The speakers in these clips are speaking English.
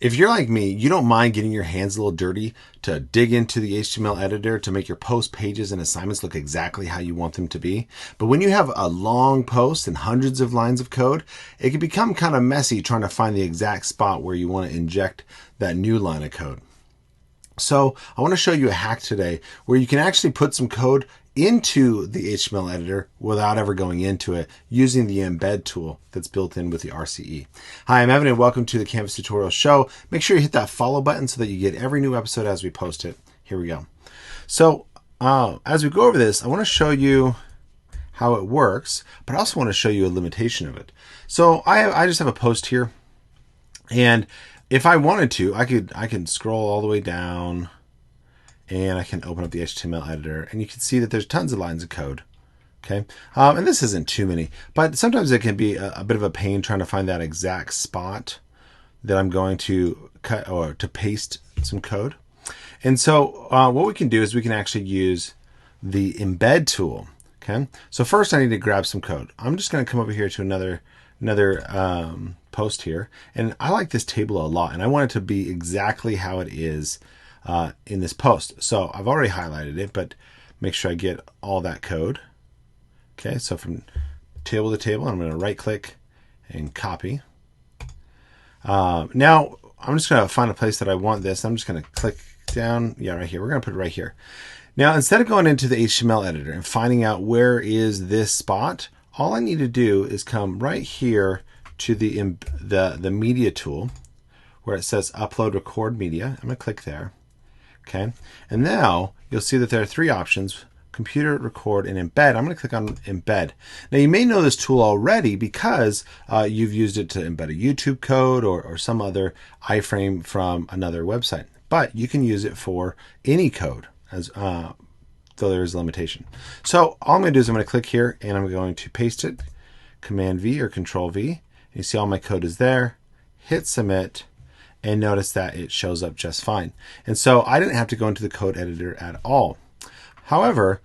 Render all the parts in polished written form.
If you're like me, you don't mind getting your hands a little dirty to dig into the HTML editor to make your post pages and assignments look exactly how you want them to be. But when you have a long post and hundreds of lines of code, it can become kind of messy trying to find the exact spot where you want to inject that new line of code. So I want to show you a hack today where you can actually put some code into the HTML editor without ever going into it using the Embed tool that's built in with the RCE. Hi, I'm Evan and welcome to the Canvas Tutorial Show. Make sure you hit that follow button so that you get every new episode as we post it. Here we go. So as we go over this, I want to show you how it works, but I also want to show you a limitation of it. So I just have a post here, and if I wanted to, I can scroll all the way down and I can open up the HTML editor and you can see that there's tons of lines of code. Okay. And this isn't too many, but sometimes it can be a bit of a pain trying to find that exact spot that I'm going to cut or to paste some code. And so what we can do is we can actually use the Embed tool. Okay. So first I need to grab some code. I'm just going to come over here to another post here, and I like this table a lot and I want it to be exactly how it is in this post. So I've already highlighted it, but make sure I get all that code. Okay, so from table to table, I'm going to right click and copy. Now I'm just going to find a place that I want this. I'm just going to click down. Yeah, right here. We're going to put it right here. Now, instead of going into the HTML editor and finding out where is this spot, all I need to do is come right here to the media tool where it says upload record media. I'm going to click there. Okay. And now you'll see that there are three options: computer, record, and embed. I'm going to click on embed. Now you may know this tool already because you've used it to embed a YouTube code or some other iframe from another website, but you can use it for any code as though there is a limitation. So all I'm going to do is I'm going to click here and I'm going to paste it, Command V or Control V. You see all my code is there. Hit submit, and notice that it shows up just fine. And so I didn't have to go into the code editor at all. However,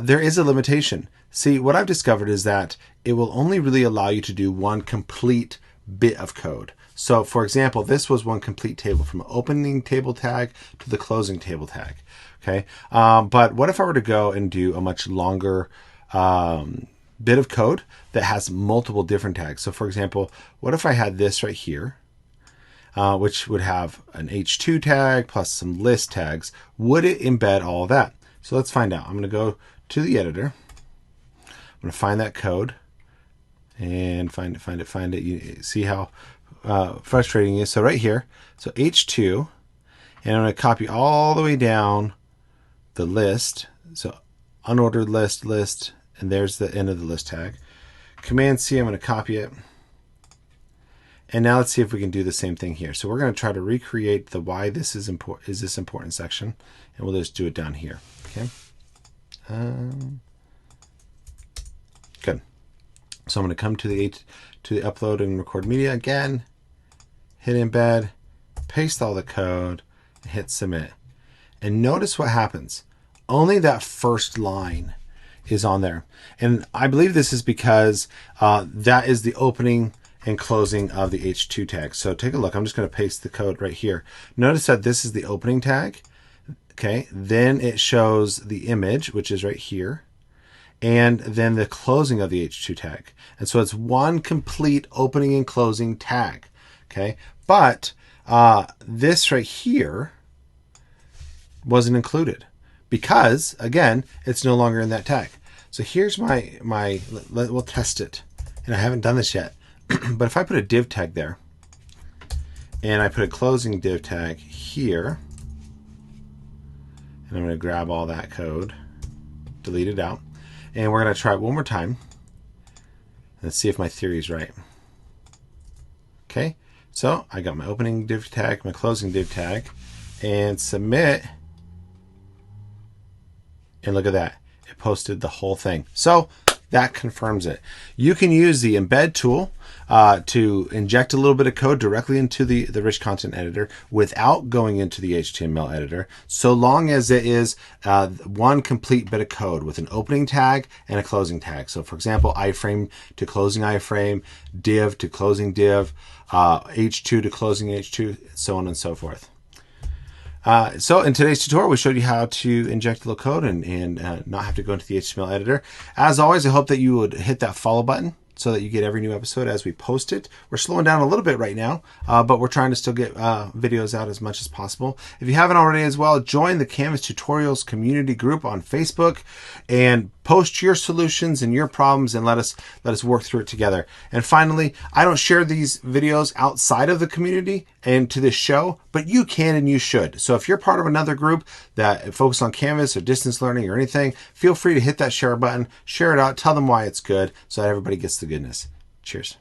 there is a limitation. See, what I've discovered is that it will only really allow you to do one complete bit of code. So for example, this was one complete table from opening table tag to the closing table tag. Okay. But what if I were to go and do a much longer bit of code that has multiple different tags? So for example, what if I had this right here, which would have an H2 tag plus some list tags? Would it embed all of that? So let's find out. I'm going to go to the editor. I'm going to find that code and find it. You see how frustrating it is. So right here, so H2, and I'm going to copy all the way down the list. So unordered list, and there's the end of the list tag. Command C, I'm going to copy it. And now let's see if we can do the same thing here. So we're going to try to recreate the why this is this important section, and we'll just do it down here. Okay. Good. So I'm going to come to the upload and record media again, hit embed, paste all the code, and hit submit. And notice what happens. Only that first line is on there. And I believe this is because that is the opening and closing of the H2 tag. So take a look. I'm just going to paste the code right here. Notice that this is the opening tag. Okay. Then it shows the image, which is right here. And then the closing of the H2 tag. And so it's one complete opening and closing tag. Okay. But this right here wasn't included because, again, it's no longer in that tag. So here's we'll test it. And I haven't done this yet. But if I put a div tag there and I put a closing div tag here, and I'm going to grab all that code, delete it out, and we're going to try it one more time. Let's see if my theory is right. Okay, so I got my opening div tag, my closing div tag, and submit. And look at that. It posted the whole thing. So that confirms it. You can use the Embed tool to inject a little bit of code directly into the rich content editor without going into the HTML editor, so long as it is one complete bit of code with an opening tag and a closing tag. So for example, iframe to closing iframe, div to closing div, h2 to closing h2, so on and so forth. So in today's tutorial, we showed you how to inject a little code and not have to go into the HTML editor. As always, I hope that you would hit that follow button so that you get every new episode as we post it. We're slowing down a little bit right now, but we're trying to still get videos out as much as possible. If you haven't already as well, join the Canvas Tutorials community group on Facebook and post your solutions and your problems and let us work through it together. And finally, I don't share these videos outside of the community and to this show, but you can and you should. So if you're part of another group that focus on Canvas or distance learning or anything, feel free to hit that share button, share it out, tell them why it's good so that everybody gets the goodness. Cheers.